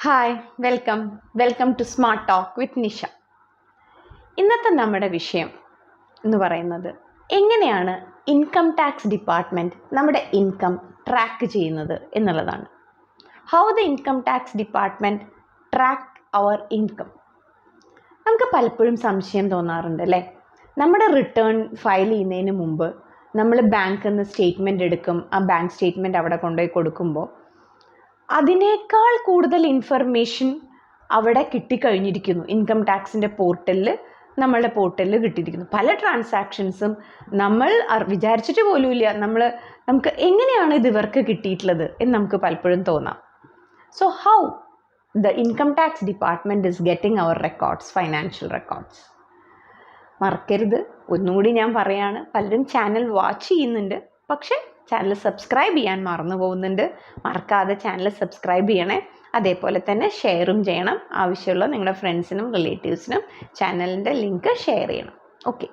Hi welcome to smart talk with Nisha. ഇന്നത്തെ നമ്മുടെ വിഷയം എന്ന് പറയുന്നത് എങ്ങനെയാണ് ഇൻകം ടാക്സ് ഡിപ്പാർട്ട്മെൻറ്റ് നമ്മുടെ ഇൻകം ട്രാക്ക് ചെയ്യുന്നത് എന്നുള്ളതാണ്. How the income tax department track our income. നമുക്ക് പലപ്പോഴും സംശയം തോന്നാറുണ്ട് അല്ലേ? നമ്മുടെ റിട്ടേൺ ഫയൽ ചെയ്യുന്നതിന് മുമ്പ് നമ്മൾ ബാങ്കിൽ നിന്ന് സ്റ്റേറ്റ്മെൻറ്റ് എടുക്കും. ആ ബാങ്ക് സ്റ്റേറ്റ്മെൻറ്റ് അവിടെ കൊണ്ടുപോയി കൊടുക്കുമ്പോൾ അതിനേക്കാൾ കൂടുതൽ ഇൻഫർമേഷൻ അവിടെ കിട്ടിക്കഴിഞ്ഞിരിക്കുന്നു. ഇൻകം ടാക്സിൻ്റെ നമ്മളുടെ പോർട്ടലിൽ കിട്ടിയിരിക്കുന്നു. പല ട്രാൻസാക്ഷൻസും നമ്മൾ വിചാരിച്ചിട്ട് പോലുമില്ല നമുക്ക് എങ്ങനെയാണ് ഇത് ഇവർക്ക് കിട്ടിയിട്ടുള്ളത് എന്ന് നമുക്ക് പലപ്പോഴും തോന്നാം. So how the income tax department is getting our records, financial records. മറക്കരുത്, ഒന്നുകൂടി ഞാൻ പറയാണ്, പലരും ചാനൽ വാച്ച് ചെയ്യുന്നുണ്ട്, പക്ഷേ ചാനൽ സബ്സ്ക്രൈബ് ചെയ്യാൻ മറന്നു പോകുന്നുണ്ട്. മറക്കാതെ ചാനൽ സബ്സ്ക്രൈബ് ചെയ്യണേ. അതേപോലെ തന്നെ ഷെയറും ചെയ്യണം. ആവശ്യമുള്ള നിങ്ങളുടെ ഫ്രണ്ട്സിനും റിലേറ്റീവ്സിനും ചാനലിൻ്റെ ലിങ്ക് ഷെയർ ചെയ്യണം. ഓക്കെ,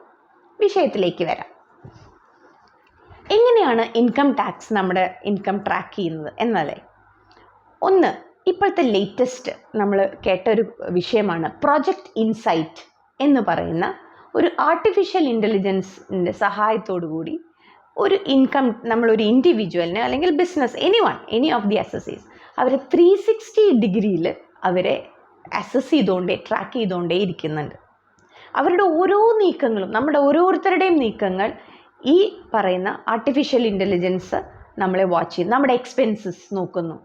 വിഷയത്തിലേക്ക് വരാം. എങ്ങനെയാണ് ഇൻകം ടാക്സ് നമ്മുടെ ഇൻകം ട്രാക്ക് ചെയ്യുന്നത് എന്നല്ലേ? ഒന്ന്, ഇപ്പോഴത്തെ ലേറ്റസ്റ്റ് നമ്മൾ കേട്ടൊരു വിഷയമാണ് പ്രോജക്റ്റ് ഇൻസൈറ്റ് എന്ന് പറയുന്ന ഒരു ആർട്ടിഫിഷ്യൽ ഇൻ്റലിജൻസിൻ്റെ സഹായത്തോടു കൂടി ഒരു ഇൻകം നമ്മളൊരു ഇൻഡിവിജ്വലിന് അല്ലെങ്കിൽ business any of the assessees അവരെ 360 ഡിഗ്രിയിൽ അവരെ അസസ് ചെയ്തുകൊണ്ടേ ട്രാക്ക് ചെയ്തുകൊണ്ടേ ഇരിക്കുന്നുണ്ട്. അവരുടെ ഓരോ നീക്കങ്ങളും, നമ്മുടെ ഓരോരുത്തരുടെയും നീക്കങ്ങൾ ഈ പറയുന്ന ആർട്ടിഫിഷ്യൽ ഇൻ്റലിജൻസ് നമ്മളെ വാച്ച് ചെയ്യും. നമ്മുടെ എക്സ്പെൻസസ് നോക്കുന്നു.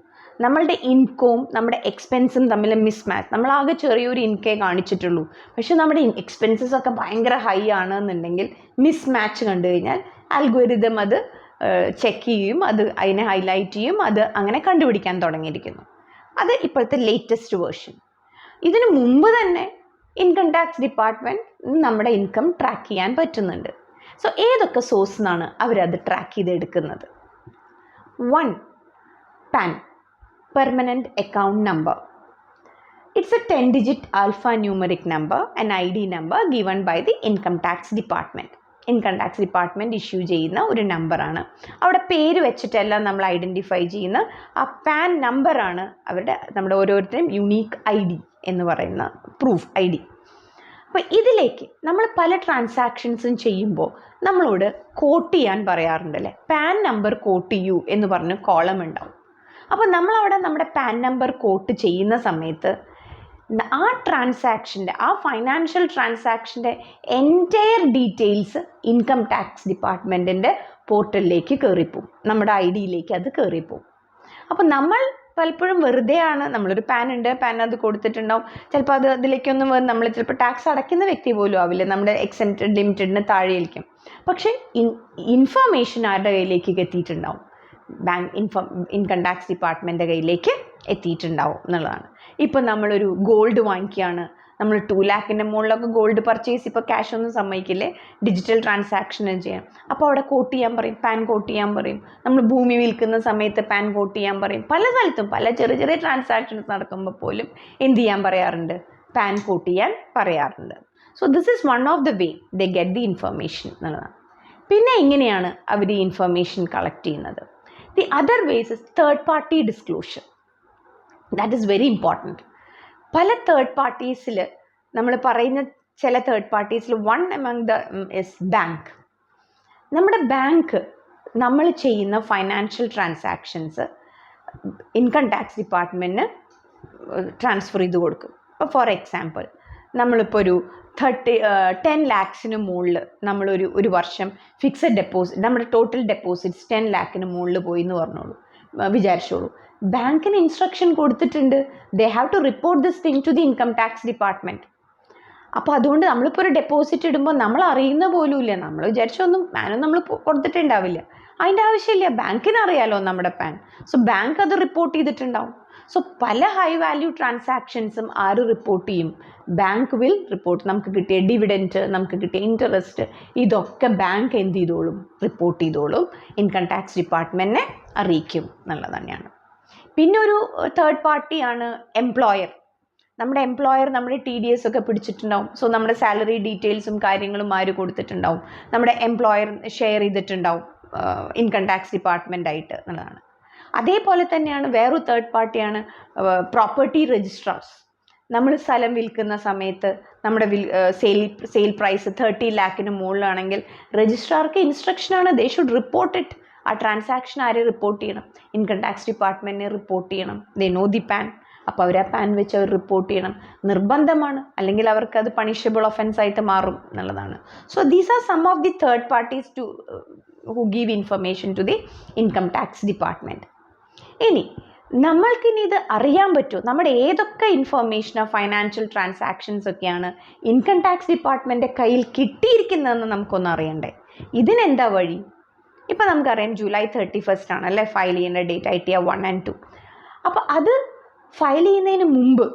നമ്മളുടെ ഇൻകവും നമ്മുടെ എക്സ്പെൻസും തമ്മിൽ മിസ്മാച്ച്. നമ്മളാകെ ചെറിയൊരു ഇൻകേ കാണിച്ചിട്ടുള്ളൂ, പക്ഷെ നമ്മുടെ എക്സ്പെൻസസ് ഒക്കെ ഭയങ്കര ഹൈ ആണെന്നുണ്ടെങ്കിൽ മിസ്മാച്ച് കണ്ടു കഴിഞ്ഞാൽ അൽഗോരിതം അത് ചെക്ക് ചെയ്യും, അതിനെ ഹൈലൈറ്റ് ചെയ്യും, അത് അങ്ങനെ കണ്ടുപിടിക്കാൻ തുടങ്ങിയിരിക്കുന്നു. അത് ഇപ്പോഴത്തെ ലേറ്റസ്റ്റ് വേർഷൻ. ഇതിനു മുമ്പ് തന്നെ ഇൻകം ടാക്സ് ഡിപ്പാർട്ട്മെൻറ്റ് നമ്മുടെ ഇൻകം ട്രാക്ക് ചെയ്യാൻ പറ്റുന്നുണ്ട്. സോ ഏതൊക്കെ സോഴ്സിൽ നിന്നാണ് അവരത് ട്രാക്ക് ചെയ്തെടുക്കുന്നത്? 1. Pan, permanent account number. It's a 10-digit alphanumeric number, an ID number given by the Income Tax Department. Income tax department issue ചെയ്യുന്ന ഒരു നമ്പറാണ്. അവിടെ പേര് വെച്ചിട്ടെല്ലാം നമ്മൾ ഐഡൻറ്റിഫൈ ചെയ്യുന്ന ആ പാൻ നമ്പറാണ് നമ്മുടെ ഓരോരുത്തരും യുണീക്ക് ID എന്ന് പറയുന്ന പ്രൂഫ് ID. അപ്പോൾ ഇതിലേക്ക് നമ്മൾ പല ട്രാൻസാക്ഷൻസും ചെയ്യുമ്പോൾ നമ്മളോട് കോട്ട് ചെയ്യാൻ പറയാറുണ്ട് അല്ലേ? പാൻ നമ്പർ കോട്ട് ചെയ്യൂ എന്ന് പറഞ്ഞ് കോളം ഉണ്ടാവും. അപ്പോൾ നമ്മളവിടെ നമ്മുടെ പാൻ നമ്പർ കോട്ട് ചെയ്യുന്ന സമയത്ത് ആ ട്രാൻസാക്ഷൻ്റെ, ആ ഫൈനാൻഷ്യൽ ട്രാൻസാക്ഷൻ്റെ എൻറ്റയർ ഡീറ്റെയിൽസ് ഇൻകം ടാക്സ് ഡിപ്പാർട്ട്മെൻറ്റിൻ്റെ പോർട്ടലിലേക്ക് കയറിപ്പോവും, നമ്മുടെ ID-യിലേക്ക് അത് കയറിപ്പോവും. അപ്പോൾ നമ്മൾ പലപ്പോഴും വെറുതെയാണ്, നമ്മളൊരു പാൻ അത് കൊടുത്തിട്ടുണ്ടാവും. ചിലപ്പോൾ അതിലേക്കൊന്നും നമ്മൾ ചിലപ്പോൾ ടാക്സ് അടയ്ക്കുന്ന വ്യക്തി പോലും ആവില്ല, നമ്മുടെ എക്സെപ്റ്റഡ് ലിമിറ്റഡിന് താഴെയായിരിക്കും. പക്ഷേ ഇൻഫർമേഷൻ ആരുടെ കയ്യിലേക്ക് എത്തിയിട്ടുണ്ടാവും? ഇൻകം ടാക്സ് ഡിപ്പാർട്ട്മെൻറ്റിൻ്റെ കയ്യിലേക്ക് എത്തിയിട്ടുണ്ടാവും എന്നുള്ളതാണ്. ഇപ്പോൾ നമ്മളൊരു ഗോൾഡ് വാങ്ങിക്കുകയാണ്, നമ്മൾ 2 lakhൻ്റെ മുകളിലൊക്കെ ഗോൾഡ് പർച്ചേസ് ഇപ്പോൾ ക്യാഷ് ഒന്നും സമ്മതിക്കില്ലേ, ഡിജിറ്റൽ ട്രാൻസാക്ഷന് ചെയ്യാം. അപ്പോൾ അവിടെ കോട്ട് ചെയ്യാൻ പറയും, പാൻ കോട്ട് ചെയ്യാൻ പറയും. നമ്മൾ ഭൂമി വിൽക്കുന്ന സമയത്ത് പാൻ കോട്ട് ചെയ്യാൻ പറയും. പല സ്ഥലത്തും പല ചെറിയ ട്രാൻസാക്ഷൻസ് നടക്കുമ്പോൾ പോലും എന്ത് ചെയ്യാൻ പറയാറുണ്ട്? പാൻ കോട്ട് ചെയ്യാൻ പറയാറുണ്ട്. So this is one of the way they get the information എന്നുള്ളതാണ്. പിന്നെ എങ്ങനെയാണ് അവർ ഈ ഇൻഫർമേഷൻ കളക്ട് ചെയ്യുന്നത്? The other ways is third party disclosure. That is very important. പല തേർഡ് പാർട്ടീസിൽ നമ്മൾ പറയുന്ന ചില തേർഡ് പാർട്ടീസിൽ one among the is bank. നമ്മുടെ ബാങ്ക് നമ്മൾ ചെയ്യുന്ന ഫൈനാൻഷ്യൽ ട്രാൻസാക്ഷൻസ് ഇൻകം ടാക്സ് ഡിപ്പാർട്ട്മെൻറ്റിന് ട്രാൻസ്ഫർ ചെയ്ത് കൊടുക്കും. ഇപ്പോൾ ഫോർ എക്സാമ്പിൾ നമ്മളിപ്പോൾ ഒരു 10 lakhs മുകളിൽ നമ്മളൊരു വർഷം ഫിക്സഡ് ഡെപ്പോസിറ്റ്, നമ്മുടെ ടോട്ടൽ ഡെപ്പോസിറ്റ്സ് 10 lakhന് മുകളിൽ പോയി എന്ന് വിചാരിച്ചോളൂ. ബാങ്കിന് ഇൻസ്ട്രക്ഷൻ കൊടുത്തിട്ടുണ്ട്, they have to report this thing to the income tax department. അപ്പോൾ അതുകൊണ്ട് നമ്മളിപ്പോൾ ഒരു ഡെപ്പോസിറ്റ് ഇടുമ്പോൾ നമ്മൾ അറിയുന്ന പോലുമില്ല, നമ്മൾ വിചാരിച്ചൊന്നും പാനും നമ്മൾ കൊടുത്തിട്ടുണ്ടാവില്ല. അതിൻ്റെ ആവശ്യമില്ല, ബാങ്കിന് അറിയാലോ നമ്മുടെ പാൻ. സോ ബാങ്ക് അത് റിപ്പോർട്ട് ചെയ്തിട്ടുണ്ടാവും. സോ പല ഹൈ വാല്യൂ ട്രാൻസാക്ഷൻസും ആര് റിപ്പോർട്ട് ചെയ്യും? Bank will report. നമുക്ക് കിട്ടിയ ഡിവിഡൻറ്റ്, നമുക്ക് കിട്ടിയ ഇൻട്രസ്റ്റ്, ഇതൊക്കെ ബാങ്ക് എന്ത് ചെയ്തോളും? റിപ്പോർട്ട് ചെയ്തോളും, ഇൻകം ടാക്സ് ഡിപ്പാർട്ട്മെൻറ്റിനെ അറിയിക്കും എന്നുള്ളത് തന്നെയാണ്. പിന്നെ ഒരു തേർഡ് പാർട്ടിയാണ് എംപ്ലോയർ. നമ്മുടെ എംപ്ലോയർ നമ്മുടെ TDS ഒക്കെ പിടിച്ചിട്ടുണ്ടാവും. സോ നമ്മുടെ സാലറി ഡീറ്റെയിൽസും കാര്യങ്ങളും ആര് കൊടുത്തിട്ടുണ്ടാവും? നമ്മുടെ എംപ്ലോയർ ഷെയർ ചെയ്തിട്ടുണ്ടാവും ഇൻകം ടാക്സ് ഡിപ്പാർട്ട്മെൻറ്റായിട്ട് എന്നുള്ളതാണ്. അതേപോലെ തന്നെയാണ് വേറൊരു തേർഡ് പാർട്ടിയാണ് പ്രോപ്പർട്ടി രജിസ്ട്രാർസ്. നമ്മൾ സ്ഥലം വിൽക്കുന്ന സമയത്ത് നമ്മുടെ സെയിൽ പ്രൈസ് 30 lakhന് മുകളിലാണെങ്കിൽ രജിസ്ട്രാർക്ക് ഇൻസ്ട്രക്ഷനാണ്, ദേ ഷുഡ് റിപ്പോർട്ട് ഇറ്റ്. ആ ട്രാൻസാക്ഷൻ ആരെ റിപ്പോർട്ട് ചെയ്യണം? ഇൻകം ടാക്സ് ഡിപ്പാർട്ട്മെൻറ്റിനെ റിപ്പോർട്ട് ചെയ്യണം. They know the PAN. അപ്പോൾ അവർ ആ പാൻ വെച്ച് അവർ റിപ്പോർട്ട് ചെയ്യണം, നിർബന്ധമാണ്, അല്ലെങ്കിൽ അവർക്ക് അത് പണിഷബിൾ ഒഫൻസ് ആയിട്ട് മാറും എന്നുള്ളതാണ്. So these are some of the third parties to who give information to the income tax department. ഇനി നമ്മൾക്കിനി ഇത് അറിയാൻ പറ്റുമോ, നമ്മുടെ ഏതൊക്കെ ഇൻഫർമേഷനോ ഫൈനാൻഷ്യൽ ട്രാൻസാക്ഷൻസ് ഒക്കെയാണ് ഇൻകം ടാക്സ് ഡിപ്പാർട്ട്മെൻറ്റിൻ്റെ കയ്യിൽ കിട്ടിയിരിക്കുന്നതെന്ന് നമുക്കൊന്ന് അറിയണ്ടേ? ഇതിനെന്താ വഴി? ഇപ്പോൾ നമുക്കറിയാം July 31 ആണല്ലേ ഫയൽ ചെയ്യേണ്ട ഡേറ്റ് ITR 1 and 2. അപ്പോൾ അത് ഫയൽ ചെയ്യുന്നതിന് മുമ്പ്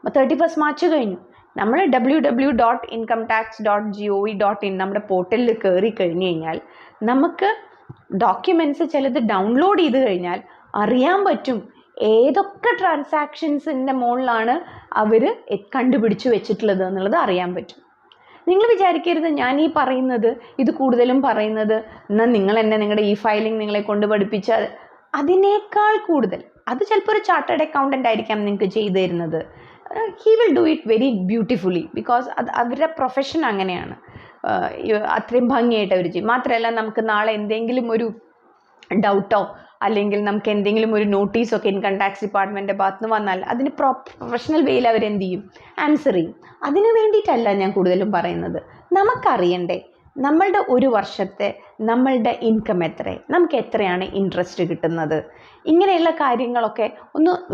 31 March കഴിഞ്ഞു. നമ്മൾ www.incometax.gov.in നമ്മുടെ പോർട്ടലിൽ കയറി കഴിഞ്ഞ് കഴിഞ്ഞാൽ നമുക്ക് ഡോക്യുമെൻറ്റ്സ് ചിലത് ഡൗൺലോഡ് ചെയ്ത് കഴിഞ്ഞാൽ അറിയാൻ പറ്റും ഏതൊക്കെ ട്രാൻസാക്ഷൻസിൻ്റെ മുകളിലാണ് അവർ കണ്ടുപിടിച്ച് വെച്ചിട്ടുള്ളത് എന്നുള്ളത് അറിയാൻ പറ്റും. നിങ്ങൾ വിചാരിക്കരുത് ഞാൻ ഈ പറയുന്നത്, ഇത് കൂടുതലും പറയുന്നത് എന്നാൽ നിങ്ങൾ എന്നെ നിങ്ങളുടെ ഫയലിംഗ് നിങ്ങളെ കൊണ്ട് പഠിപ്പിച്ചാൽ, അതിനേക്കാൾ കൂടുതൽ അത് ചിലപ്പോൾ ഒരു ചാർട്ടേഡ് അക്കൗണ്ടൻ്റ് ആയിരിക്കാം നിങ്ങൾക്ക് ചെയ്തു തരുന്നത്. He will do it very beautifully, because അത് അവരുടെ പ്രൊഫഷൻ അങ്ങനെയാണ്. അത്രയും ഭംഗിയായിട്ട് അവർ ചെയ്യും. മാത്രമല്ല നമുക്ക് നാളെ എന്തെങ്കിലും ഒരു ഡൗട്ടോ അല്ലെങ്കിൽ നമുക്ക് എന്തെങ്കിലും ഒരു നോട്ടീസൊക്കെ ഇൻകം ടാക്സ് ഡിപ്പാർട്ട്മെൻറ്റിൻ്റെ ഭാഗത്ത് നിന്ന് വന്നാൽ അതിന് പ്രൊഫഷണൽ വേയിൽ അവരെന്ത് ചെയ്യും? ആൻസർ ചെയ്യും. അതിന് വേണ്ടിയിട്ടല്ല ഞാൻ കൂടുതലും പറയുന്നത്. നമുക്കറിയണ്ടേ നമ്മളുടെ ഒരു വർഷത്തെ നമ്മളുടെ ഇൻകം എത്ര, നമുക്ക് എത്രയാണ് ഇൻട്രസ്റ്റ് കിട്ടുന്നത്, ഇങ്ങനെയുള്ള കാര്യങ്ങളൊക്കെ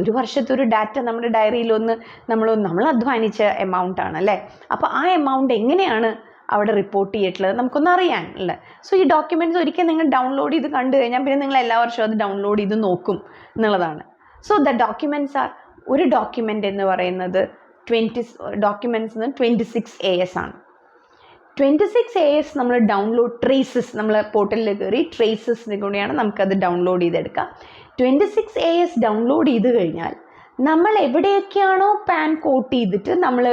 ഒരു വർഷത്തെ ഒരു ഡാറ്റ നമ്മുടെ ഡയറിയിലൊന്ന് നമ്മൾ അധ്വാനിച്ച എമൗണ്ട് ആണ് അല്ലേ. അപ്പോൾ ആ എമൗണ്ട് എങ്ങനെയാണ് അവിടെ റിപ്പോർട്ട് ചെയ്തിട്ടുള്ളത് നമുക്കൊന്നും അറിയാനല്ലേ. സോ ഈ ഡോക്യുമെൻറ്റ്സ് ഒരിക്കൽ നിങ്ങൾ ഡൗൺലോഡ് ചെയ്ത് കണ്ടു കഴിഞ്ഞാൽ പിന്നെ നിങ്ങൾ എല്ലാ വർഷവും അത് ഡൗൺലോഡ് ചെയ്ത് നോക്കും എന്നുള്ളതാണ്. സോ ദ ഡോക്യുമെൻറ്റ്സ് ആർ, ഒരു ഡോക്യുമെൻ്റ് എന്ന് പറയുന്നത് 26 AS ആണ്. 26 AS നമ്മൾ ഡൗൺലോഡ് ട്രേസസ്, നമ്മൾ പോർട്ടലിൽ കയറി ട്രേസസിന് കൂടിയാണ് നമുക്കത് ഡൗൺലോഡ് ചെയ്തെടുക്കാം. 26 AS ഡൗൺലോഡ് ചെയ്ത് കഴിഞ്ഞാൽ നമ്മൾ എവിടെയൊക്കെയാണോ പാൻ കോട്ട് ചെയ്തിട്ട് നമ്മൾ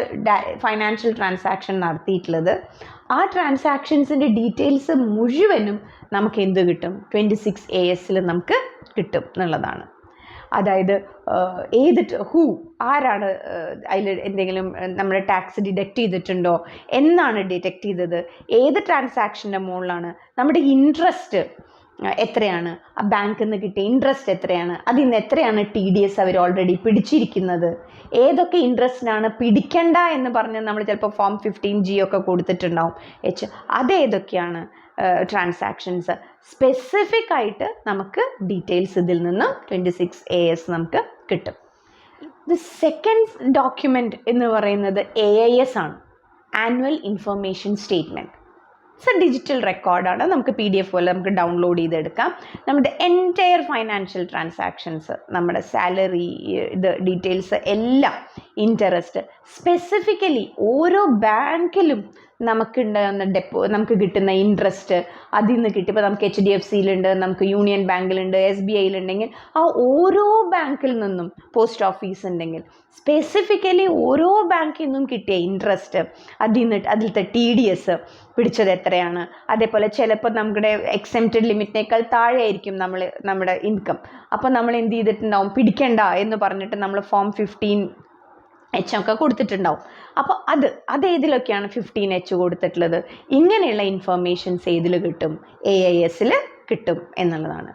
ഫൈനാൻഷ്യൽ ട്രാൻസാക്ഷൻ നടത്തിയിട്ടുള്ളത് ആ ട്രാൻസാക്ഷൻസിൻ്റെ ഡീറ്റെയിൽസ് മുഴുവനും നമുക്ക് എന്ത് കിട്ടും? 26 ASൽ നമുക്ക് കിട്ടും എന്നുള്ളതാണ്. അതായത് ആരാണ് അതിൽ എന്തെങ്കിലും നമ്മുടെ ടാക്സ് ഡിഡക്റ്റ് ചെയ്തിട്ടുണ്ടോ, എന്നാണ് ഡിഡക്റ്റ് ചെയ്തത്, ഏത് ട്രാൻസാക്ഷൻ്റെ മുകളിലാണ്, നമ്മുടെ ഇൻട്രസ്റ്റ് എത്രയാണ്, ആ ബാങ്കിൽ നിന്ന് കിട്ടിയ ഇൻട്രസ്റ്റ് എത്രയാണ്, അതിൽ നിന്ന് എത്രയാണ് TDS അവർ ഓൾറെഡി പിടിച്ചിരിക്കുന്നത്, ഏതൊക്കെ ഇൻട്രസ്റ്റിനാണ് പിടിക്കണ്ട എന്ന് പറഞ്ഞ് നമ്മൾ ചിലപ്പോൾ ഫോം 15G ഒക്കെ കൊടുത്തിട്ടുണ്ടാവും അതേതൊക്കെയാണ് ട്രാൻസാക്ഷൻസ്, സ്പെസിഫിക് ആയിട്ട് നമുക്ക് ഡീറ്റെയിൽസ് ഇതിൽ നിന്നും 26 AS നമുക്ക് കിട്ടും. ദി സെക്കൻഡ് ഡോക്യുമെൻ്റ് എന്ന് പറയുന്നത് AIS ആണ്, ആനുവൽ ഇൻഫർമേഷൻ സ്റ്റേറ്റ്മെൻറ്റ്. ഡിജിറ്റൽ റെക്കോർഡാണ്, നമുക്ക് PDF പോലെ നമുക്ക് ഡൗൺലോഡ് ചെയ്തെടുക്കാം. നമ്മുടെ എൻറ്റയർ ഫൈനാൻഷ്യൽ ട്രാൻസാക്ഷൻസ്, നമ്മുടെ സാലറി ഡീറ്റെയിൽസ് എല്ലാം, ഇൻട്രസ്റ്റ്, സ്പെസിഫിക്കലി ഓരോ ബാങ്കിലും നമുക്ക് കിട്ടുന്ന ഇൻട്രസ്റ്റ്, അതിൽ നിന്ന് കിട്ടി. ഇപ്പോൾ നമുക്ക് HDFCയിലുണ്ട്, നമുക്ക് യൂണിയൻ ബാങ്കിലുണ്ട്, SBIയിലുണ്ടെങ്കിൽ ആ ഓരോ ബാങ്കിൽ നിന്നും, പോസ്റ്റ് ഓഫീസ് ഉണ്ടെങ്കിൽ സ്പെസിഫിക്കലി ഓരോ ബാങ്കിൽ നിന്നും കിട്ടിയ ഇൻട്രസ്റ്റ്, അതിലത്തെ TDS പിടിച്ചത് എത്രയാണ്. അതേപോലെ ചിലപ്പോൾ നമ്മുടെ എക്സെംപ്റ്റഡ് ലിമിറ്റിനേക്കാൾ താഴെ ആയിരിക്കും നമ്മുടെ ഇൻകം. അപ്പോൾ നമ്മൾ എന്ത് ചെയ്തിട്ടുണ്ടാവും, പിടിക്കണ്ട എന്ന് പറഞ്ഞിട്ട് നമ്മൾ ഫോം 15H ഒക്കെ കൊടുത്തിട്ടുണ്ടാവും. അപ്പോൾ അത് ഏതിലൊക്കെയാണ് 15H കൊടുത്തിട്ടുള്ളത്, ഇങ്ങനെയുള്ള ഇൻഫർമേഷൻസ് ഏതിൽ കിട്ടും? AISൽ കിട്ടും എന്നുള്ളതാണ്.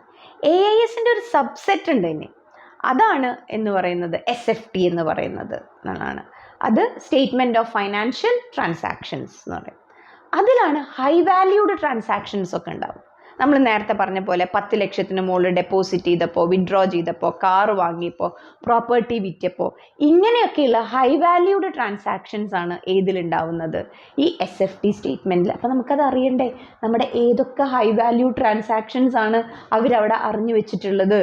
AISൻ്റെ ഒരു സബ്സെറ്റ് ഉണ്ട് ഇനി, അതാണ് എന്ന് പറയുന്നത് SFT എന്ന് പറയുന്നത് എന്നുള്ളതാണ്. അത് സ്റ്റേറ്റ്മെൻറ്റ് ഓഫ് ഫൈനാൻഷ്യൽ ട്രാൻസാക്ഷൻസ് എന്ന് പറയും. അതിലാണ് ഹൈ വാല്യൂഡ് ട്രാൻസാക്ഷൻസ് ഒക്കെ ഉണ്ടാവും. നമ്മൾ നേരത്തെ പറഞ്ഞ പോലെ 10 ലക്ഷത്തിന് മുകളിൽ ഡെപ്പോസിറ്റ് ചെയ്തപ്പോൾ, വിഡ്രോ ചെയ്തപ്പോൾ, കാറ് വാങ്ങിയപ്പോൾ, പ്രോപ്പർട്ടി വിറ്റപ്പോൾ, ഇങ്ങനെയൊക്കെയുള്ള ഹൈ വാല്യൂഡ് ട്രാൻസാക്ഷൻസ് ആണ് ഏതിലുണ്ടാവുന്നത്? ഈ SFT സ്റ്റേറ്റ്മെൻറ്റിൽ. അപ്പോൾ നമുക്കത് അറിയണ്ടേ, നമ്മുടെ ഏതൊക്കെ ഹൈ വാല്യൂ ട്രാൻസാക്ഷൻസ് ആണ് അവരവിടെ അറിഞ്ഞു വെച്ചിട്ടുള്ളത്.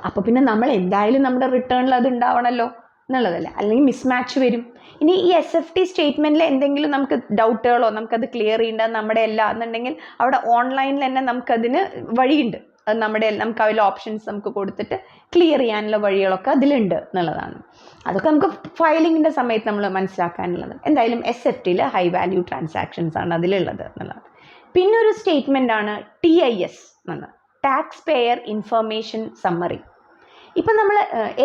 അപ്പോൾ പിന്നെ നമ്മൾ എന്തായാലും നമ്മുടെ റിട്ടേണിൽ അത് ഉണ്ടാവണമല്ലോ എന്നുള്ളതല്ലേ, അല്ലെങ്കിൽ മിസ്മാച്ച് വരും. ഇനി ഈ SFT സ്റ്റേറ്റ്മെൻറ്റിൽ എന്തെങ്കിലും നമുക്ക് ഡൗട്ടുകളോ നമുക്കത് ക്ലിയർ ചെയ്യേണ്ട നമ്മുടെ എല്ലാം എന്നുണ്ടെങ്കിൽ അവിടെ ഓൺലൈനിൽ തന്നെ നമുക്കതിന് വഴിയുണ്ട്. അത് നമുക്ക് അതിൽ ഓപ്ഷൻസ് നമുക്ക് കൊടുത്തിട്ട് ക്ലിയർ ചെയ്യാനുള്ള വഴികളൊക്കെ അതിലുണ്ട് എന്നുള്ളതാണ്. അതൊക്കെ നമുക്ക് ഫയലിങ്ങിൻ്റെ സമയത്ത് നമ്മൾ മനസ്സിലാക്കാനുള്ളത്. എന്തായാലും SFTയിൽ ഹൈ വാല്യൂ ട്രാൻസാക്ഷൻസ് ആണ് അതിലുള്ളത് എന്നുള്ളതാണ്. പിന്നെ ഒരു സ്റ്റേറ്റ്മെൻ്റ് ആണ് TIS എന്നത്, ടാക്സ് പേയർ ഇൻഫർമേഷൻ സമ്മറി. ഇപ്പം നമ്മൾ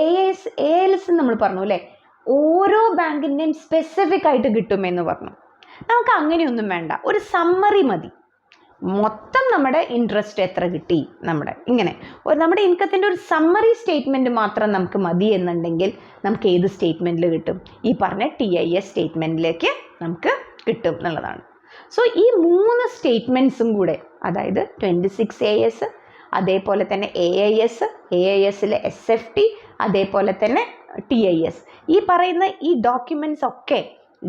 ALS നമ്മൾ പറഞ്ഞു അല്ലേ, ഓരോ ബാങ്കിൻ്റെയും സ്പെസിഫിക് ആയിട്ട് കിട്ടുമെന്ന് പറഞ്ഞു. നമുക്ക് അങ്ങനെയൊന്നും വേണ്ട, ഒരു സമ്മറി മതി. മൊത്തം നമ്മുടെ ഇൻട്രസ്റ്റ് എത്ര കിട്ടി, നമ്മുടെ ഇൻകത്തിൻ്റെ ഒരു സമ്മറി സ്റ്റേറ്റ്മെൻറ്റ് മാത്രം നമുക്ക് മതി എന്നുണ്ടെങ്കിൽ നമുക്ക് ഏത് സ്റ്റേറ്റ്മെൻറ്റിൽ കിട്ടും? ഈ പറഞ്ഞ TIS സ്റ്റേറ്റ്മെൻറ്റിലേക്ക് നമുക്ക് കിട്ടും എന്നുള്ളതാണ്. സോ ഈ 3 സ്റ്റേറ്റ്മെൻറ്റ്സും കൂടെ, അതായത് 26AS, അതേപോലെ തന്നെ AISലെ SFT, അതേപോലെ തന്നെ TIS, ഈ പറയുന്ന ഈ ഡോക്യുമെൻറ്റ്സ് ഒക്കെ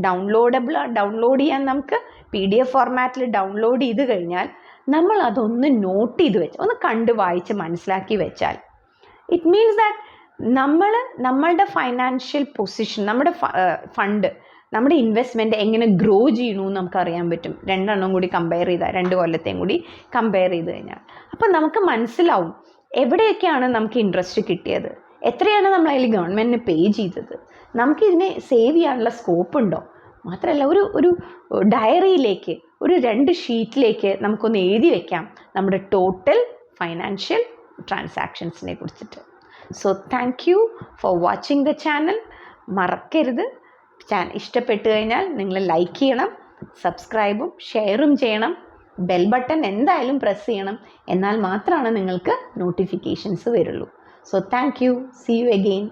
ഡൗൺലോഡ് ചെയ്യാൻ നമുക്ക് PDF ഫോർമാറ്റിൽ ഡൗൺലോഡ് ചെയ്ത് കഴിഞ്ഞാൽ നമ്മൾ അതൊന്ന് നോട്ട് ചെയ്ത് വെച്ച് ഒന്ന് കണ്ട് വായിച്ച് മനസ്സിലാക്കി വെച്ചാൽ ഇറ്റ് മീൻസ് ദാറ്റ് നമ്മളുടെ ഫൈനാൻഷ്യൽ പൊസിഷൻ, നമ്മുടെ ഫണ്ട്, നമ്മുടെ ഇൻവെസ്റ്റ്മെൻറ്റ് എങ്ങനെ ഗ്രോ ചെയ്യണമെന്ന് നമുക്ക് അറിയാൻ പറ്റും. 2 കൂടി കമ്പയർ ചെയ്താൽ, 2 കൊല്ലത്തെയും കൂടി കമ്പയർ ചെയ്ത് കഴിഞ്ഞാൽ അപ്പം നമുക്ക് മനസ്സിലാവും എവിടെയൊക്കെയാണ് നമുക്ക് ഇൻട്രസ്റ്റ് കിട്ടിയത്, എത്രയാണ് നമ്മൾ അതിൽ ഗവൺമെൻറ്റിന് പേ ചെയ്തത്, നമുക്കിതിനെ സേവ് ചെയ്യാനുള്ള സ്കോപ്പ് ഉണ്ടോ. മാത്രമല്ല ഒരു ഡയറിയിലേക്ക്, ഒരു 2 ഷീറ്റിലേക്ക് നമുക്കൊന്ന് എഴുതി വയ്ക്കാം നമ്മുടെ ടോട്ടൽ ഫൈനാൻഷ്യൽ ട്രാൻസാക്ഷൻസിനെ കുറിച്ചിട്ട്. So thank you for watching the channel. മറക്കരുത്, ഇഷ്ടപ്പെട്ട് കഴിഞ്ഞാൽ നിങ്ങൾ ലൈക്ക് ചെയ്യണം, സബ്സ്ക്രൈബും ഷെയറും ചെയ്യണം, ബെൽ ബട്ടൺ എന്തായാലും പ്രസ് ചെയ്യണം. എന്നാൽ മാത്രമാണ് നിങ്ങൾക്ക് നോട്ടിഫിക്കേഷൻസ് വരുള്ളൂ. So thank you. See you again.